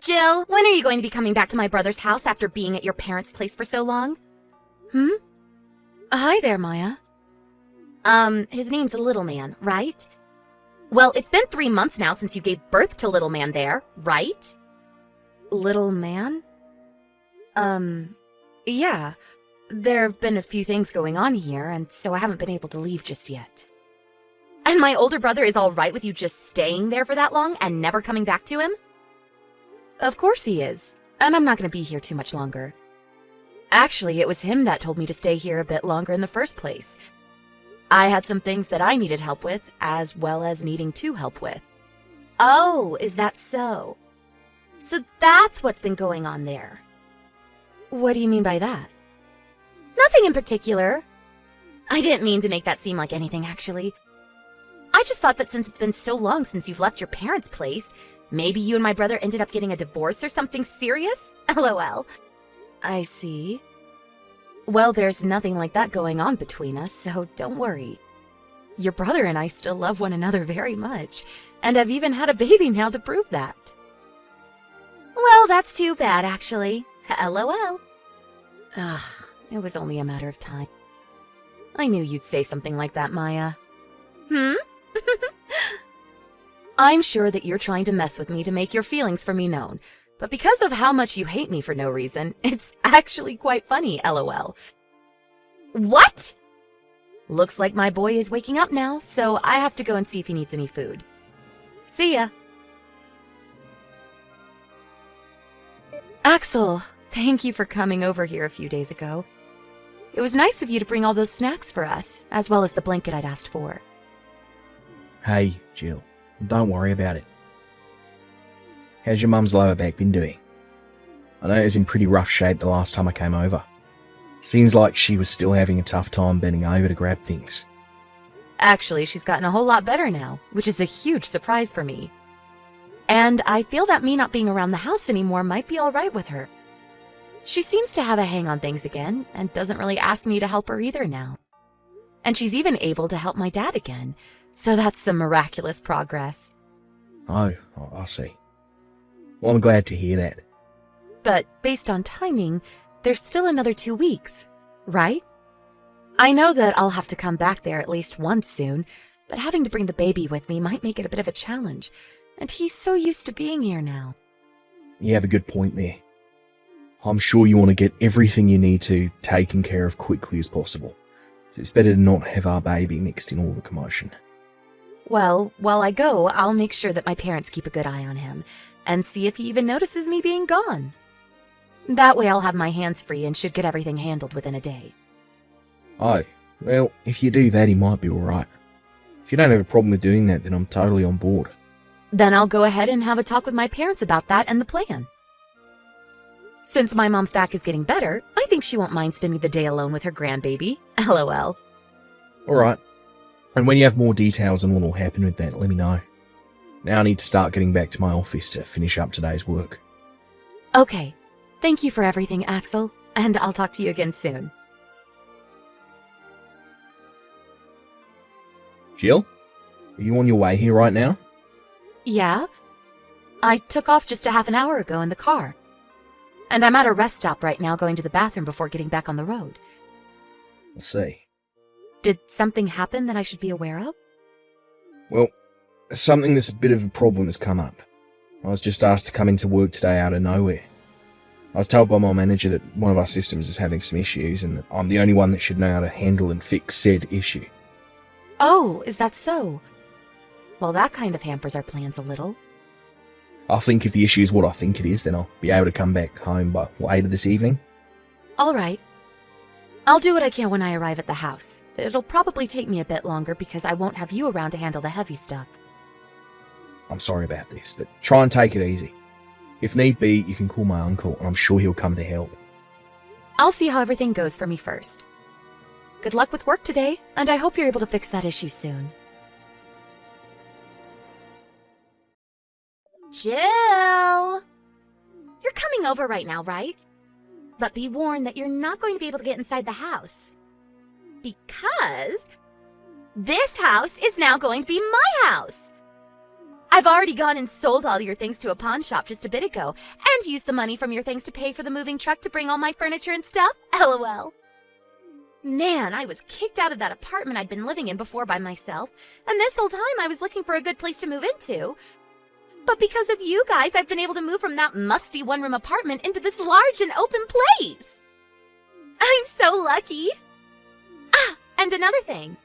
Jill, when are you going to be coming back to my brother's house after being at your parents' place for so long? Hi there, Maya. His name's Little Man, right? Well, it's been 3 months now since you gave birth to Little Man there, right? Little Man? Yeah. There have been a few things going on here, and so I haven't been able to leave just yet. And my older brother is all right with you just staying there for that long and never coming back to him? Of course he is, and I'm not going to be here too much longer. Actually, it was him that told me to stay here a bit longer in the first place. I had some things that I needed help with, as well as needing to help with. Oh, is that so? So that's what's been going on there. What do you mean by that? Nothing in particular. I didn't mean to make that seem like anything, actually. I just thought that since it's been so long since you've left your parents' place, maybe you and my brother ended up getting a divorce or something serious? LOL. I see. Well, there's nothing like that going on between us, so don't worry. Your brother and I still love one another very much, and have even had a baby now to prove that. Well, that's too bad, actually. LOL. Ugh, it was only a matter of time. I knew you'd say something like that, Maya. I'm sure that you're trying to mess with me to make your feelings for me known, but because of how much you hate me for no reason, it's actually quite funny, LOL. What? Looks like my boy is waking up now, so I have to go and see if he needs any food. See ya. Axel, thank you for coming over here a few days ago. It was nice of you to bring all those snacks for us, as well as the blanket I'd asked for. Hey, Jill, don't worry about it. How's your mum's lower back been doing? I know it was in pretty rough shape the last time I came over. Seems like she was still having a tough time bending over to grab things. Actually, she's gotten a whole lot better now, which is a huge surprise for me. And I feel that me not being around the house anymore might be all right with her. She seems to have a hang on things again, and doesn't really ask me to help her either now. And she's even able to help my dad again, so that's some miraculous progress. Oh, I see. Well, I'm glad to hear that. But based on timing, there's still another 2 weeks, right? I know that I'll have to come back there at least once soon, but having to bring the baby with me might make it a bit of a challenge, and he's so used to being here now. You have a good point there. I'm sure you want to get everything you need to taken care of quickly as possible, so it's better to not have our baby mixed in all the commotion. Well, while I go, I'll make sure that my parents keep a good eye on him, and see if he even notices me being gone. That way I'll have my hands free and should get everything handled within a day. Oh, well, if you do that, he might be alright. If you don't have a problem with doing that, then I'm totally on board. Then I'll go ahead and have a talk with my parents about that and the plan. Since my mom's back is getting better, I think she won't mind spending the day alone with her grandbaby. LOL. Alright. And when you have more details on what will happen with that, let me know. Now I need to start getting back to my office to finish up today's work. Okay. Thank you for everything, Axel, and I'll talk to you again soon. Jill? Are you on your way here right now? Yeah? I took off just a half an hour ago in the car. And I'm at a rest stop right now going to the bathroom before getting back on the road. I'll see. Did something happen that I should be aware of? Well, something that's a bit of a problem has come up. I was just asked to come into work today out of nowhere. I was told by my manager that one of our systems is having some issues and that I'm the only one that should know how to handle and fix said issue. Oh, is that so? Well, that kind of hampers our plans a little. I think if the issue is what I think it is, then I'll be able to come back home by later this evening. All right. I'll do what I can when I arrive at the house. It'll probably take me a bit longer because I won't have you around to handle the heavy stuff. I'm sorry about this, but try and take it easy. If need be, you can call my uncle, and I'm sure he'll come to help. I'll see how everything goes for me first. Good luck with work today, and I hope you're able to fix that issue soon. Jill! You're coming over right now, right? But be warned that you're not going to be able to get inside the house. Because this house is now going to be my house. I've already gone and sold all your things to a pawn shop just a bit ago, and used the money from your things to pay for the moving truck to bring all my furniture and stuff. LOL. Man, I was kicked out of that apartment I'd been living in before by myself, and this whole time I was looking for a good place to move into. But because of you guys, I've been able to move from that musty one-room apartment into this large and open place. I'm so lucky. Ah, and another thing.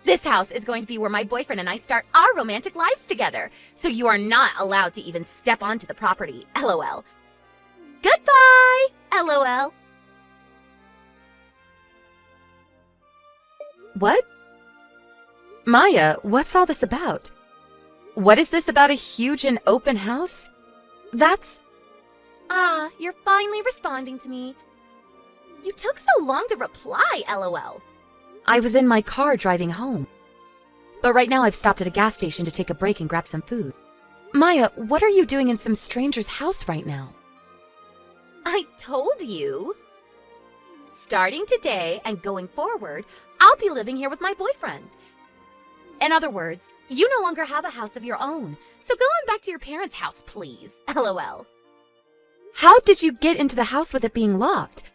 This house is going to be where my boyfriend and I start our romantic lives together, so you are not allowed to even step onto the property. LOL. Goodbye. LOL. What? Maya, what's all this about? What is this about a huge and open house? That's... Ah, you're finally responding to me. You took so long to reply, LOL. I was in my car driving home. But right now I've stopped at a gas station to take a break and grab some food. Maya, what are you doing in some stranger's house right now? I told you. Starting today and going forward, I'll be living here with my boyfriend. In other words, you no longer have a house of your own, so go on back to your parents' house, please. LOL. How did you get into the house with it being locked?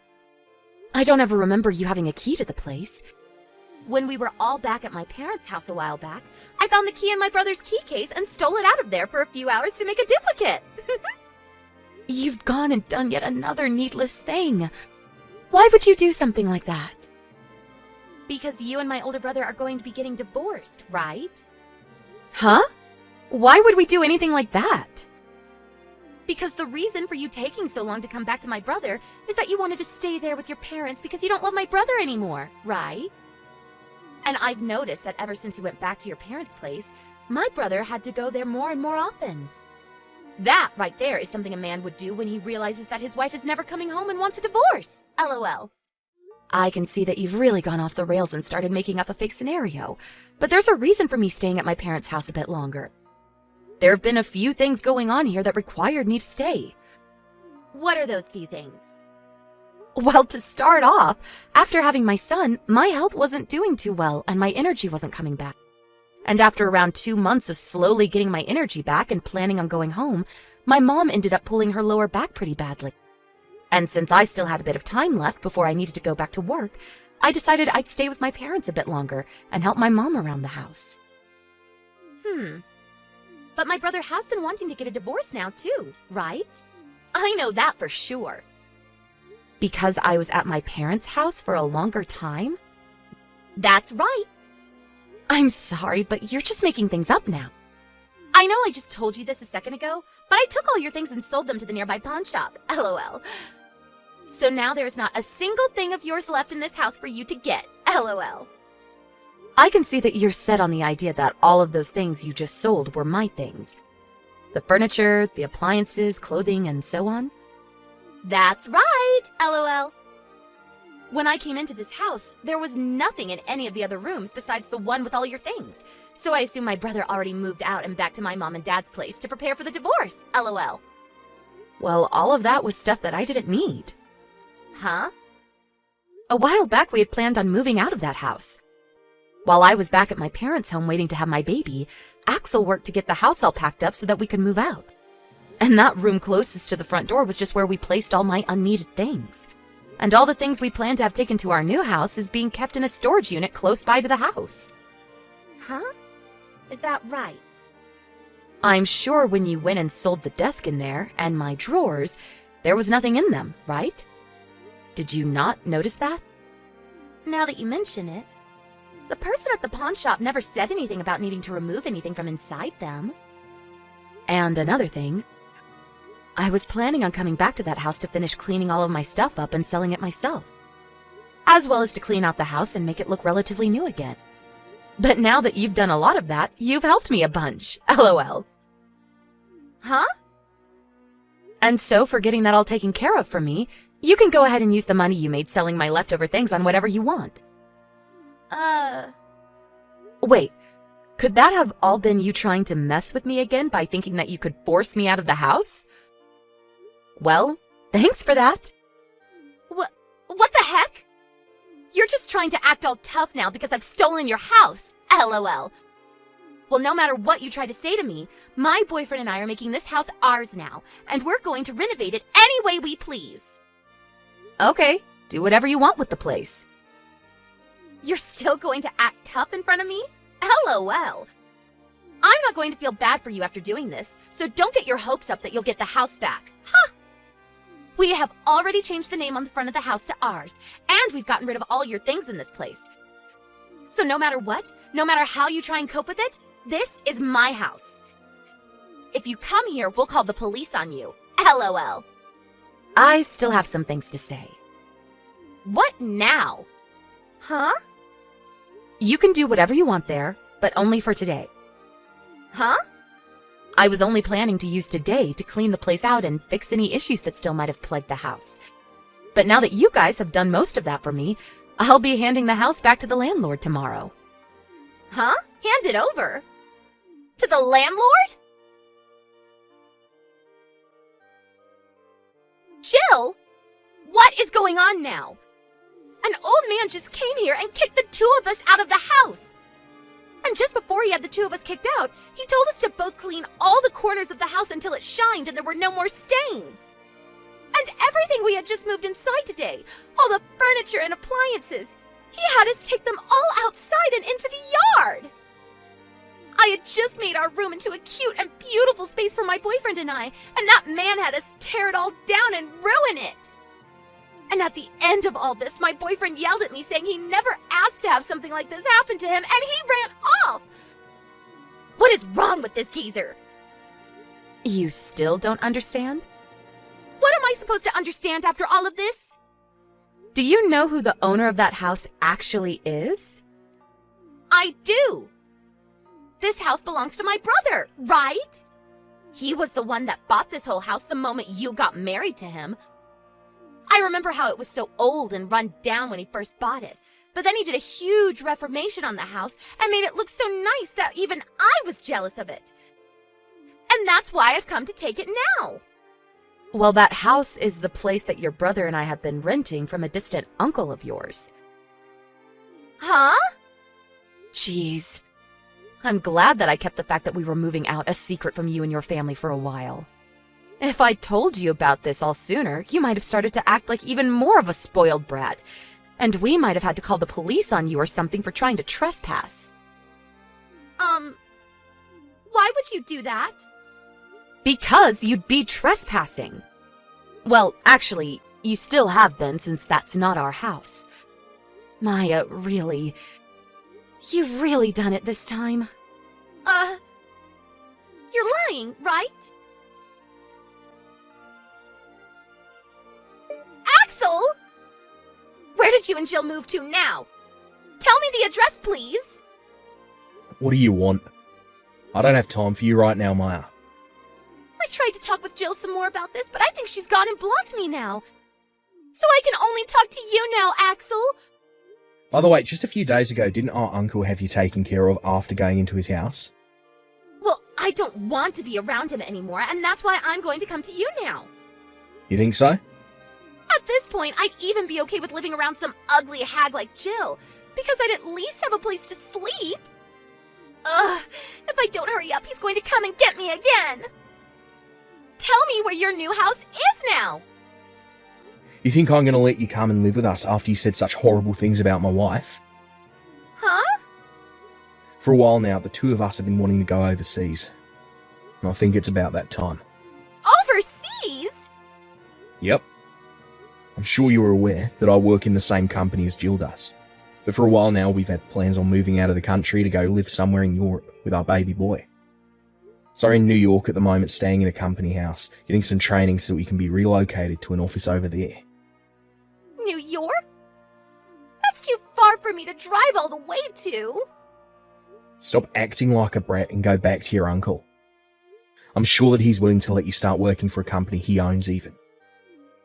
I don't ever remember you having a key to the place. When we were all back at my parents' house a while back, I found the key in my brother's key case and stole it out of there for a few hours to make a duplicate. You've gone and done yet another needless thing. Why would you do something like that? Because you and my older brother are going to be getting divorced, right? Huh? Why would we do anything like that? Because the reason for you taking so long to come back to my brother is that you wanted to stay there with your parents because you don't love my brother anymore, right? And I've noticed that ever since you went back to your parents' place, my brother had to go there more and more often. That right there is something a man would do when he realizes that his wife is never coming home and wants a divorce. LOL. I can see that you've really gone off the rails and started making up a fake scenario, but there's a reason for me staying at my parents' house a bit longer. There have been a few things going on here that required me to stay. What are those few things? Well, to start off, after having my son, my health wasn't doing too well and my energy wasn't coming back. And after around 2 months of slowly getting my energy back and planning on going home, my mom ended up pulling her lower back pretty badly. And since I still had a bit of time left before I needed to go back to work, I decided I'd stay with my parents a bit longer and help my mom around the house. But my brother has been wanting to get a divorce now too, right? I know that for sure. Because I was at my parents' house for a longer time? That's right. I'm sorry, but you're just making things up now. I know I just told you this a second ago, but I took all your things and sold them to the nearby pawn shop. LOL. So now there's not a single thing of yours left in this house for you to get. LOL. I can see that you're set on the idea that all of those things you just sold were my things. The furniture, the appliances, clothing, and so on. That's right. LOL. When I came into this house, there was nothing in any of the other rooms besides the one with all your things. So I assume my brother already moved out and back to my mom and dad's place to prepare for the divorce. LOL. Well, all of that was stuff that I didn't need. Huh? A while back, we had planned on moving out of that house. While I was back at my parents' home waiting to have my baby, Axel worked to get the house all packed up so that we could move out. And that room closest to the front door was just where we placed all my unneeded things. And all the things we planned to have taken to our new house is being kept in a storage unit close by to the house. Huh? Is that right? I'm sure when you went and sold the desk in there and my drawers, there was nothing in them, right? Did you not notice that? Now that you mention it, the person at the pawn shop never said anything about needing to remove anything from inside them. And another thing, I was planning on coming back to that house to finish cleaning all of my stuff up and selling it myself, as well as to clean out the house and make it look relatively new again. But now that you've done a lot of that, you've helped me a bunch. LOL. Huh? And so, for getting that all taken care of for me, you can go ahead and use the money you made selling my leftover things on whatever you want. Wait, could that have all been you trying to mess with me again by thinking that you could force me out of the house? Well, thanks for that. What the heck? You're just trying to act all tough now because I've stolen your house. LOL. Well, no matter what you try to say to me, my boyfriend and I are making this house ours now, and we're going to renovate it any way we please. Okay, do whatever you want with the place. You're still going to act tough in front of me? LOL. I'm not going to feel bad for you after doing this, so don't get your hopes up that you'll get the house back. Huh! We have already changed the name on the front of the house to ours, and we've gotten rid of all your things in this place. So no matter what, no matter how you try and cope with it, this is my house. If you come here, we'll call the police on you. LOL. I still have some things to say. What now? Huh? You can do whatever you want there, but only for today. Huh? I was only planning to use today to clean the place out and fix any issues that still might have plagued the house. But now that you guys have done most of that for me, I'll be handing the house back to the landlord tomorrow. Huh? Hand it over? To the landlord? Jill! What is going on now? An old man just came here and kicked the two of us out of the house. And just before he had the two of us kicked out, he told us to both clean all the corners of the house until it shined and there were no more stains. And everything we had just moved inside today, all the furniture and appliances, he had us take them all outside and into the yard. I had just made our room into a cute and beautiful space for my boyfriend and I, and that man had us tear it all down and ruin it. And at the end of all this, my boyfriend yelled at me saying he never asked to have something like this happen to him, and he ran off. What is wrong with this geezer? You still don't understand? What am I supposed to understand after all of this? Do you know who the owner of that house actually is? I do. This house belongs to my brother, right? He was the one that bought this whole house the moment you got married to him. I remember how it was so old and run down when he first bought it, but then he did a huge reformation on the house and made it look so nice that even I was jealous of it. And that's why I've come to take it now. Well, that house is the place that your brother and I have been renting from a distant uncle of yours. Huh? Jeez. I'm glad that I kept the fact that we were moving out a secret from you and your family for a while. If I'd told you about this all sooner, you might have started to act like even more of a spoiled brat, and we might have had to call the police on you or something for trying to trespass. Why would you do that? Because you'd be trespassing. Well, actually, you still have been since that's not our house. Maya, really, you've really done it this time. You're lying, right? Axel! Where did you and Jill move to now? Tell me the address, please. What do you want? I don't have time for you right now, Maya. I tried to talk with Jill some more about this, but I think she's gone and blocked me now. So I can only talk to you now, Axel. By the way, just a few days ago, didn't our uncle have you taken care of after going into his house? Well, I don't want to be around him anymore, and that's why I'm going to come to you now. You think so? At this point, I'd even be okay with living around some ugly hag like Jill, because I'd at least have a place to sleep. Ugh, if I don't hurry up, he's going to come and get me again. Tell me where your new house is now. You think I'm going to let you come and live with us after you said such horrible things about my wife? Huh? For a while now, the two of us have been wanting to go overseas. And I think it's about that time. Overseas? Yep. I'm sure you're aware that I work in the same company as Jill does. But for a while now, we've had plans on moving out of the country to go live somewhere in Europe with our baby boy. So we're in New York at the moment, staying in a company house, getting some training so we can be relocated to an office over there. New York? That's too far for me to drive all the way to. Stop acting like a brat and go back to your uncle. I'm sure that he's willing to let you start working for a company he owns even.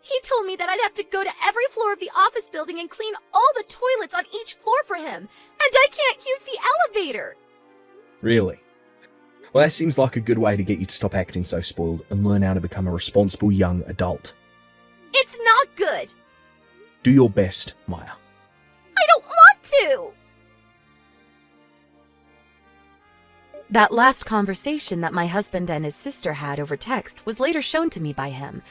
He told me that I'd have to go to every floor of the office building and clean all the toilets on each floor for him, and I can't use the elevator. Really? Well, that seems like a good way to get you to stop acting so spoiled and learn how to become a responsible young adult. It's not good. Do your best, Maya. I don't want to. That last conversation that my husband and his sister had over text was later shown to me by him.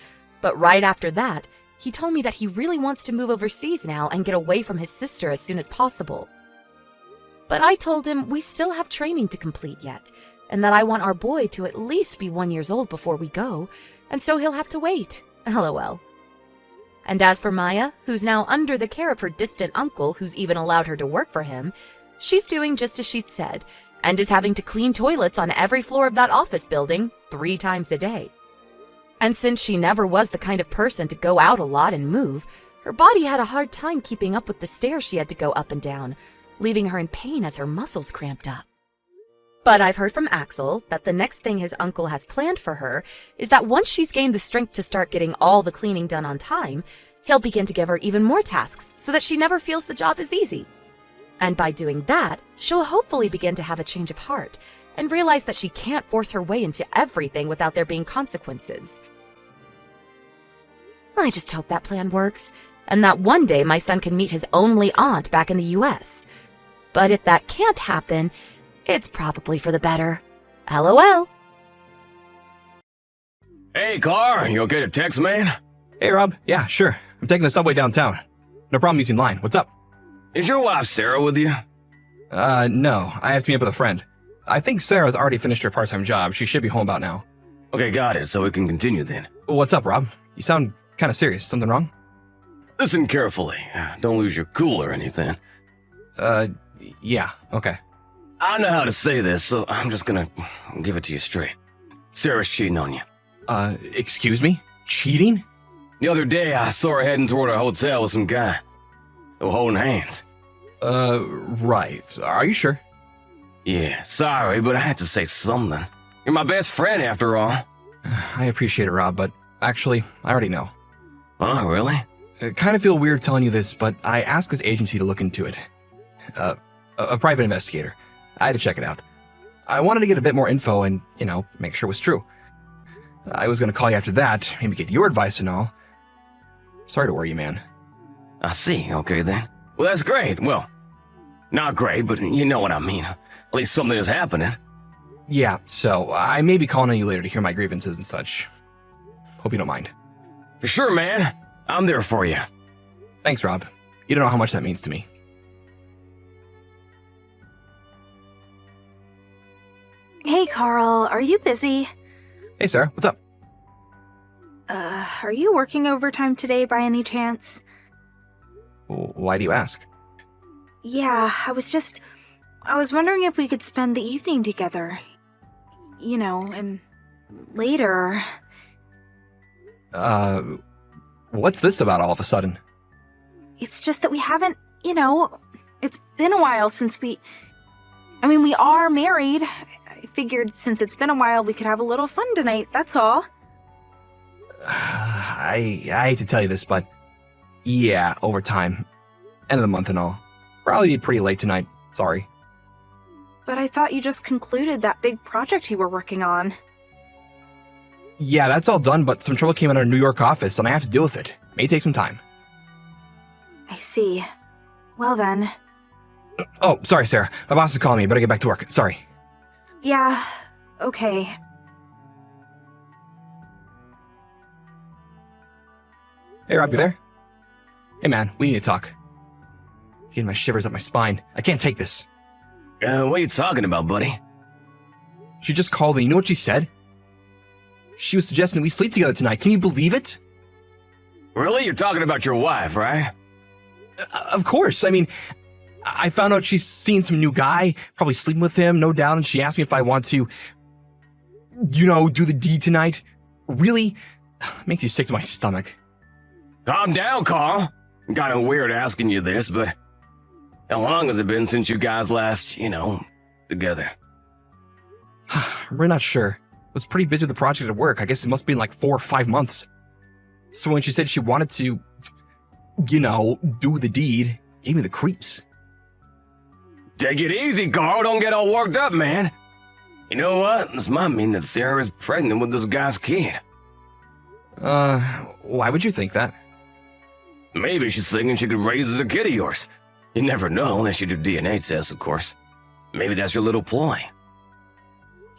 But right after that, he told me that he really wants to move overseas now and get away from his sister as soon as possible. But I told him we still have training to complete yet, and that I want our boy to at least be 1 year old before we go, and so he'll have to wait. LOL. And as for Maya, who's now under the care of her distant uncle who's even allowed her to work for him, she's doing just as she'd said, and is having to clean toilets on every floor of that office building 3 times a day. And since she never was the kind of person to go out a lot and move, her body had a hard time keeping up with the stairs she had to go up and down, leaving her in pain as her muscles cramped up. But I've heard from Axel that the next thing his uncle has planned for her is that once she's gained the strength to start getting all the cleaning done on time, he'll begin to give her even more tasks so that she never feels the job is easy. And by doing that, she'll hopefully begin to have a change of heart and realize that she can't force her way into everything without there being consequences. I just hope that plan works, and that one day my son can meet his only aunt back in the US. But if that can't happen, it's probably for the better. LOL. Hey, Carl, you okay to text, man? Hey, Rob. Yeah, sure. I'm taking the subway downtown. No problem using line. What's up? Is your wife Sarah with you? No. I have to meet up with a friend. I think Sarah's already finished her part-time job. She should be home about now. Okay, got it, so we can continue then. What's up, Rob? You sound kind of serious. Something wrong? Listen carefully. Don't lose your cool or anything. Yeah, okay. I know how to say this, so I'm just gonna give it to you straight. Sarah's cheating on you. Excuse me? Cheating? The other day, I saw her heading toward a hotel with some guy. They were holding hands. Right. Are you sure? Yeah, sorry, but I had to say something. You're my best friend, after all. I appreciate it, Rob, but actually, I already know. Oh, really? I kind of feel weird telling you this, but I asked this agency to look into it. A private investigator. I had to check it out. I wanted to get a bit more info and, make sure it was true. I was going to call you after that, maybe get your advice and all. Sorry to worry you, man. I see, okay then. Well, that's great. Well, not great, but you know what I mean. At least something is happening. Yeah, so I may be calling on you later to hear my grievances and such. Hope you don't mind. For sure, man. I'm there for you. Thanks, Rob. You don't know how much that means to me. Hey, Carl, are you busy? Hey, Sarah, what's up? Are you working overtime today by any chance? Why do you ask? Yeah, I was wondering if we could spend the evening together. And later. What's this about all of a sudden? It's just that we haven't, it's been a while since we are married. I figured since it's been a while, we could have a little fun tonight, that's all. I hate to tell you this, but yeah, overtime. End of the month and all. Probably be pretty late tonight. Sorry. But I thought you just concluded that big project you were working on. Yeah, that's all done, but some trouble came in our New York office, and I have to deal with it. May take some time. I see. Well then. Oh, sorry, Sarah. My boss is calling me. Better get back to work. Sorry. Yeah, okay. Hey, Rob, you there? Hey, man, we need to talk. Getting my shivers up my spine. I can't take this. What are you talking about, buddy? She just called, and you know what she said? She was suggesting we sleep together tonight. Can you believe it? Really? You're talking about your wife, right? Of course. I mean, I found out she's seen some new guy, probably sleeping with him, no doubt, and she asked me if I want to, do the deed tonight. Really? Makes you sick to my stomach. Calm down, Carl. Kinda weird asking you this, but how long has it been since you guys last, together? We're not sure. Was pretty busy with the project at work. I guess it must have been like 4 or 5 months. So when she said she wanted to, do the deed, gave me the creeps. Take it easy, Carl. Don't get all worked up, man. You know what? This might mean that Sarah is pregnant with this guy's kid. Why would you think that? Maybe she's thinking she could raise as a kid of yours. You never know unless you do DNA tests, of course. Maybe that's your little ploy.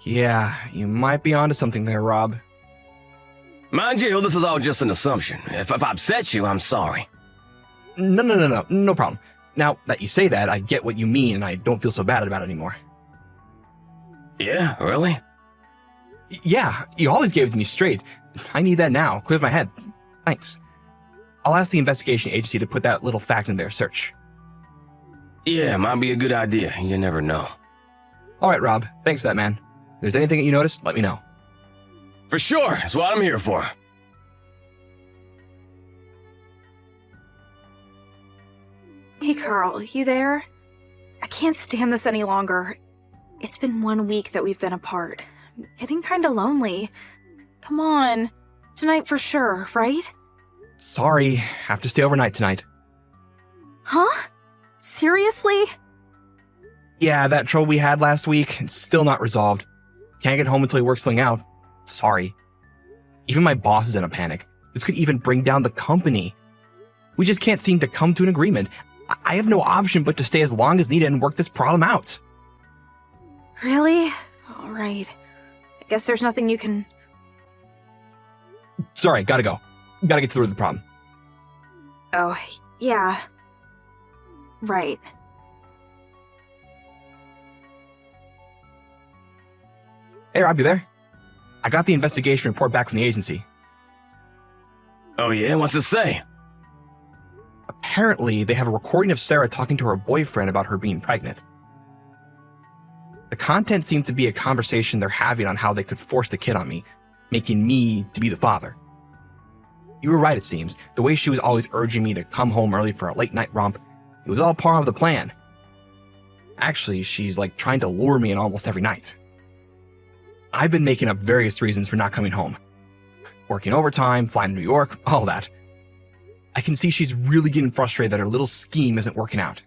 Yeah, you might be onto something there, Rob. Mind you, this is all just an assumption. If I upset you, I'm sorry. No problem. Now that you say that, I get what you mean and I don't feel so bad about it anymore. Yeah, really? Yeah, you always gave it to me straight. I need that now. Clears my head. Thanks. I'll ask the investigation agency to put that little fact in their search. Yeah, might be a good idea. You never know. All right, Rob. Thanks for that, man. If there's anything that you notice, let me know. For sure, that's what I'm here for. Hey, Carl, you there? I can't stand this any longer. It's been 1 week that we've been apart. I'm getting kinda lonely. Come on. Tonight for sure, right? Sorry, have to stay overnight tonight. Huh? Seriously? Yeah, that trouble we had last week, it's still not resolved. Can't get home until he works something out. Sorry. Even my boss is in a panic. This could even bring down the company. We just can't seem to come to an agreement. I have no option but to stay as long as needed and work this problem out. Really? Alright. I guess there's nothing you can... Sorry, gotta go. Gotta get to the root of the problem. Oh, yeah. Right. Hey, Rob, you there? I got the investigation report back from the agency. Oh yeah, what's it say? Apparently, they have a recording of Sarah talking to her boyfriend about her being pregnant. The content seemed to be a conversation they're having on how they could force the kid on me, making me to be the father. You were right, it seems. The way she was always urging me to come home early for a late night romp, it was all part of the plan. Actually, she's like trying to lure me in almost every night. I've been making up various reasons for not coming home. Working overtime, flying to New York, all that. I can see she's really getting frustrated that her little scheme isn't working out.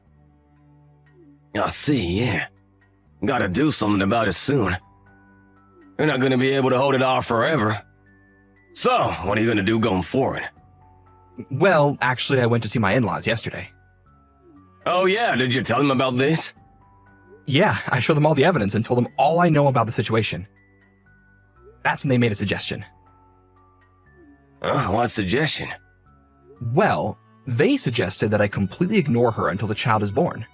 I see, yeah. Gotta do something about it soon. You're not gonna be able to hold it off forever. So, what are you gonna do going forward? Well, actually, I went to see my in-laws yesterday. Oh yeah, did you tell them about this? Yeah, I showed them all the evidence and told them all I know about the situation. That's when they made a suggestion. What suggestion? Well, they suggested that I completely ignore her until the child is born.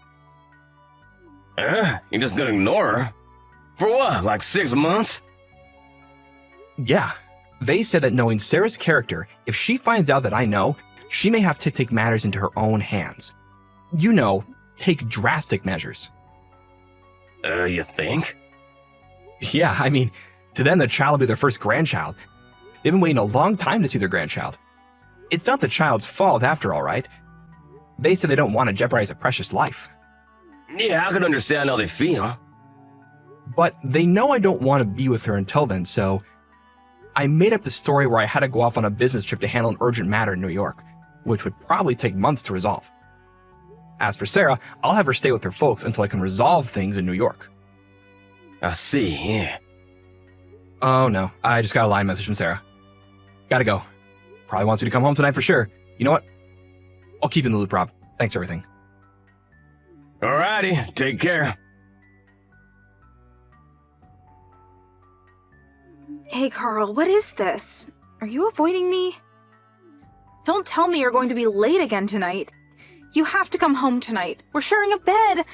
You're just gonna ignore her? For what, like 6 months? Yeah, they said that knowing Sarah's character, if she finds out that I know, she may have to take matters into her own hands. You know, take drastic measures. You think? Yeah, I mean, to them the child will be their first grandchild. They've been waiting a long time to see their grandchild. It's not the child's fault after all, right? They said they don't want to jeopardize a precious life. Yeah, I can understand how they feel. But they know I don't want to be with her until then, so I made up the story where I had to go off on a business trip to handle an urgent matter in New York, which would probably take months to resolve. As for Sarah, I'll have her stay with her folks until I can resolve things in New York. I see, yeah. Oh no, I just got a line message from Sarah. Gotta go. Probably wants you to come home tonight for sure. You know what? I'll keep you in the loop, Rob. Thanks for everything. Alrighty, take care. Hey, Carl, what is this? Are you avoiding me? Don't tell me you're going to be late again tonight. You have to come home tonight. We're sharing a bed.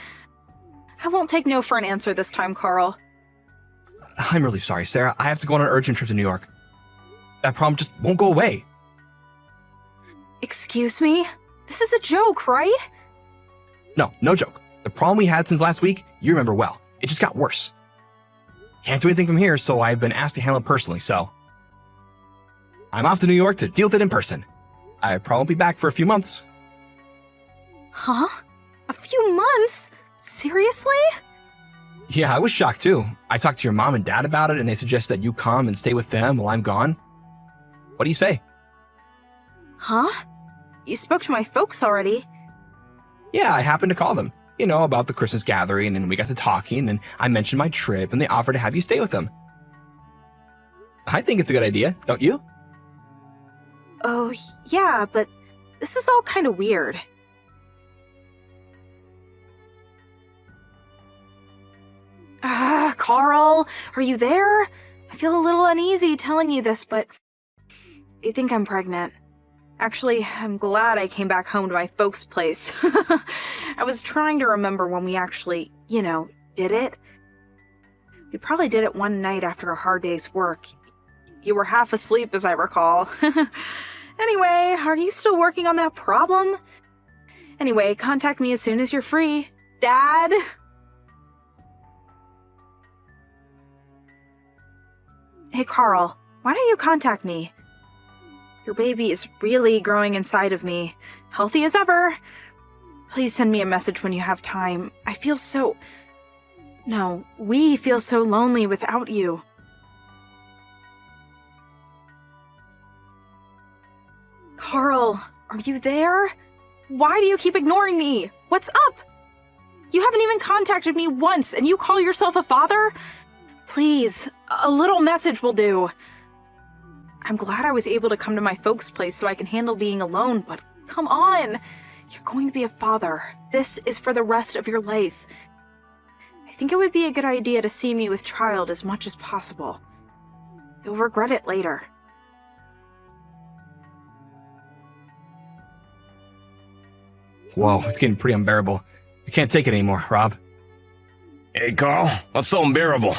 I won't take no for an answer this time, Carl. I'm really sorry, Sarah. I have to go on an urgent trip to New York. That problem just won't go away. Excuse me? This is a joke, right? No, no joke. The problem we had since last week, you remember well. It just got worse. Can't do anything from here, so I've been asked to handle it personally, so I'm off to New York to deal with it in person. I probably won't be back for a few months. Huh? A few months? Seriously? Yeah, I was shocked too. I talked to your mom and dad about it, and they suggested that you come and stay with them while I'm gone. What do you say? Huh? You spoke to my folks already. Yeah, I happened to call them. You know, about the Christmas gathering, and we got to talking, and I mentioned my trip, and they offered to have you stay with them. I think it's a good idea, don't you? Oh, yeah, but this is all kind of weird. Carl, are you there? I feel a little uneasy telling you this, but I think I'm pregnant. Actually, I'm glad I came back home to my folks' place. I was trying to remember when we actually, did it. We probably did it one night after a hard day's work. You were half asleep, as I recall. Anyway, are you still working on that problem? Anyway, contact me as soon as you're free. Dad? Hey, Carl, why don't you contact me? Your baby is really growing inside of me. Healthy as ever. Please send me a message when you have time. We feel so lonely without you. Carl, are you there? Why do you keep ignoring me? What's up? You haven't even contacted me once, and you call yourself a father? Please, a little message will do. I'm glad I was able to come to my folks' place so I can handle being alone, but come on. You're going to be a father. This is for the rest of your life. I think it would be a good idea to see me with child as much as possible. You'll regret it later. Whoa, it's getting pretty unbearable. I can't take it anymore, Rob. Hey, Carl, what's so unbearable?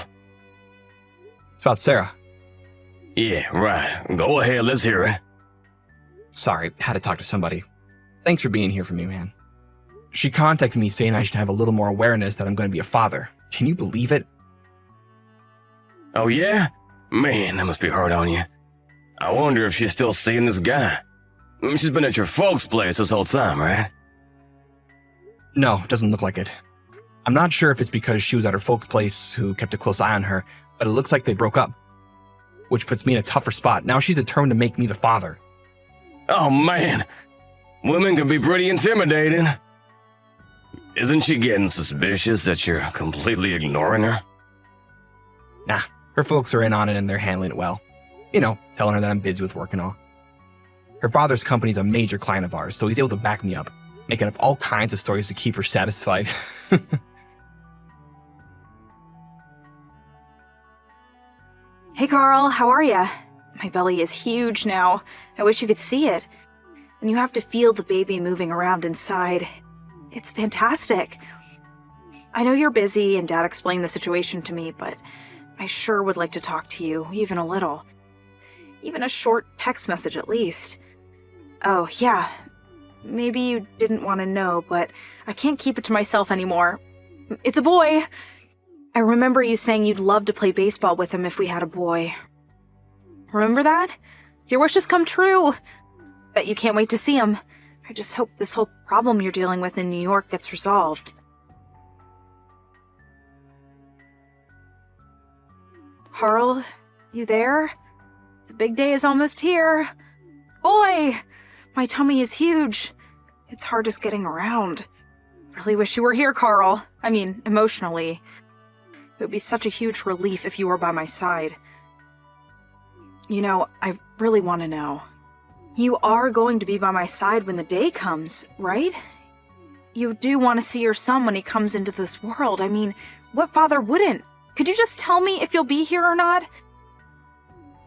It's about Sarah. Yeah, right. Go ahead, let's hear it. Sorry, had to talk to somebody. Thanks for being here for me, man. She contacted me saying I should have a little more awareness that I'm going to be a father. Can you believe it? Oh, yeah? Man, that must be hard on you. I wonder if she's still seeing this guy. She's been at your folks' place this whole time, right? No, doesn't look like it. I'm not sure if it's because she was at her folks' place who kept a close eye on her, but it looks like they broke up. Which puts me in a tougher spot. Now she's determined to make me the father. Oh, man. Women can be pretty intimidating. Isn't she getting suspicious that you're completely ignoring her? Nah, her folks are in on it and they're handling it well. Telling her that I'm busy with work and all. Her father's company's a major client of ours, so he's able to back me up, making up all kinds of stories to keep her satisfied. Hey, Carl, how are ya? My belly is huge now. I wish you could see it. And you have to feel the baby moving around inside. It's fantastic. I know you're busy and Dad explained the situation to me, but I sure would like to talk to you, even a little. Even a short text message at least. Oh, yeah. Maybe you didn't want to know, but I can't keep it to myself anymore. It's a boy. I remember you saying you'd love to play baseball with him if we had a boy. Remember that? Your wish has come true. Bet you can't wait to see him. I just hope this whole problem you're dealing with in New York gets resolved. Carl, you there? The big day is almost here. Boy! My tummy is huge. It's hard as getting around. Really wish you were here, Carl. I mean, emotionally. It would be such a huge relief if you were by my side. I really want to know. You are going to be by my side when the day comes, right? You do want to see your son when he comes into this world. I mean, what father wouldn't? Could you just tell me if you'll be here or not?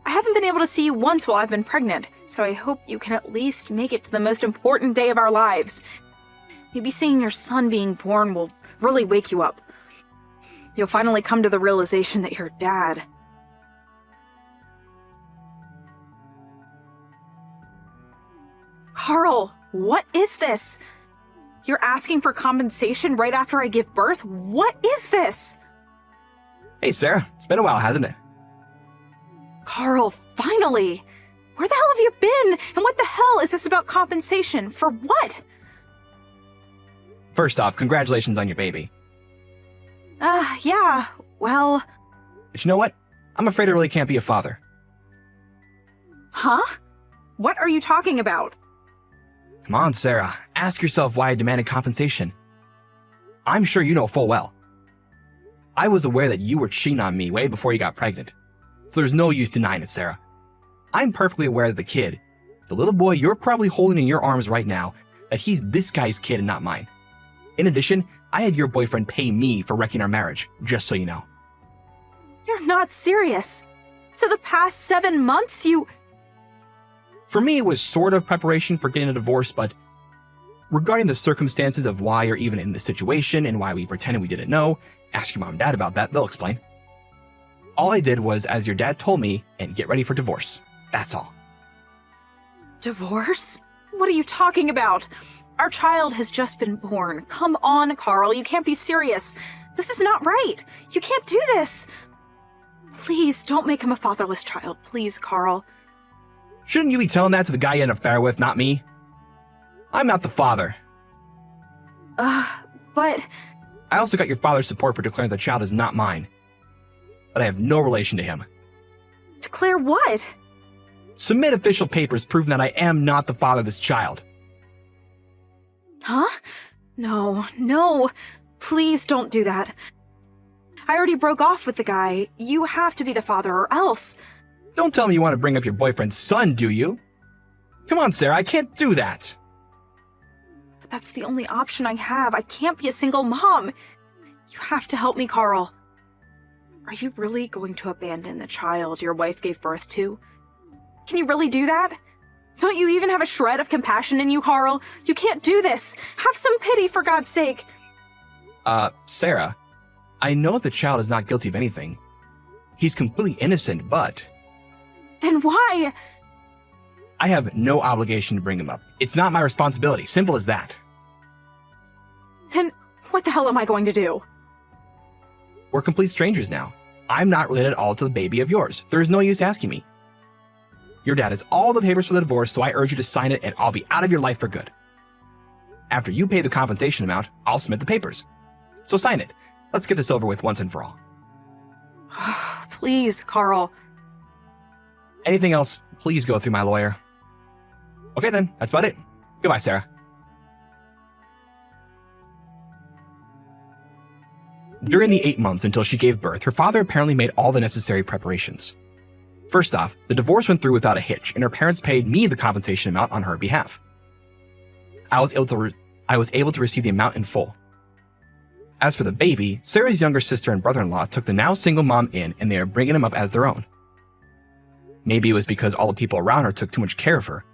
I haven't been able to see you once while I've been pregnant, so I hope you can at least make it to the most important day of our lives. Maybe seeing your son being born will really wake you up. You'll finally come to the realization that you're dad. Carl, what is this? You're asking for compensation right after I give birth? What is this? Hey, Sarah. It's been a while, hasn't it? Carl, finally! Where the hell have you been? And what the hell is this about compensation? For what? First off, congratulations on your baby. Yeah, well... But you know what? I'm afraid I really can't be a father. Huh? What are you talking about? Come on, Sarah. Ask yourself why I demanded compensation. I'm sure you know full well. I was aware that you were cheating on me way before you got pregnant. So there's no use denying it, Sarah. I'm perfectly aware that the little boy you're probably holding in your arms right now, that he's this guy's kid and not mine. In addition, I had your boyfriend pay me for wrecking our marriage, just so you know. You're not serious. So the past 7 months you... For me, it was sort of preparation for getting a divorce, but regarding the circumstances of why you're even in this situation and why we pretended we didn't know, ask your mom and dad about that, they'll explain. All I did was as your dad told me and get ready for divorce. That's all. Divorce? What are you talking about? Our child has just been born. Come on, Carl, you can't be serious. This is not right. You can't do this. Please, don't make him a fatherless child. Please, Carl. Shouldn't you be telling that to the guy you had an affair with, not me? I'm not the father. But... I also got your father's support for declaring the child is not mine. But I have no relation to him. Declare what? Submit official papers proving that I am not the father of this child. Huh? No. Please don't do that. I already broke off with the guy. You have to be the father or else. Don't tell me you want to bring up your boyfriend's son, do you? Come on, Sarah, I can't do that. But that's the only option I have. I can't be a single mom. You have to help me, Carl. Are you really going to abandon the child your wife gave birth to? Can you really do that? Don't you even have a shred of compassion in you, Carl? You can't do this. Have some pity, for God's sake. Sarah, I know the child is not guilty of anything. He's completely innocent, but... Then why? I have no obligation to bring him up. It's not my responsibility. Simple as that. Then what the hell am I going to do? We're complete strangers now. I'm not related at all to the baby of yours. There's no use asking me. Your dad has all the papers for the divorce, so I urge you to sign it and I'll be out of your life for good. After you pay the compensation amount, I'll submit the papers. So sign it. Let's get this over with once and for all. Please, Carl. Anything else, please go through my lawyer. Okay then, that's about it. Goodbye, Sarah. During the 8 months until she gave birth, her father apparently made all the necessary preparations. First off, the divorce went through without a hitch, and her parents paid me the compensation amount on her behalf. I was able to receive the amount in full. As for the baby, Sarah's younger sister and brother-in-law took the now single mom in, and they are bringing him up as their own. Maybe it was because all the people around her took too much care of her.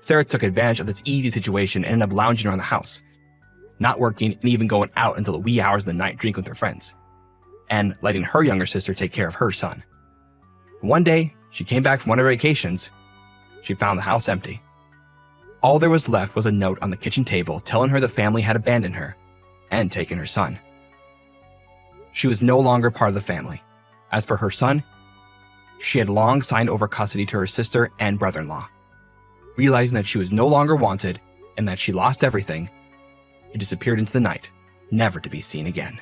Sarah took advantage of this easy situation and ended up lounging around the house, not working and even going out until the wee hours of the night drinking with her friends, and letting her younger sister take care of her son. One day, she came back from one of her vacations. She found the house empty. All there was left was a note on the kitchen table telling her the family had abandoned her and taken her son. She was no longer part of the family. As for her son, she had long signed over custody to her sister and brother-in-law. Realizing that she was no longer wanted and that she lost everything, she disappeared into the night, never to be seen again.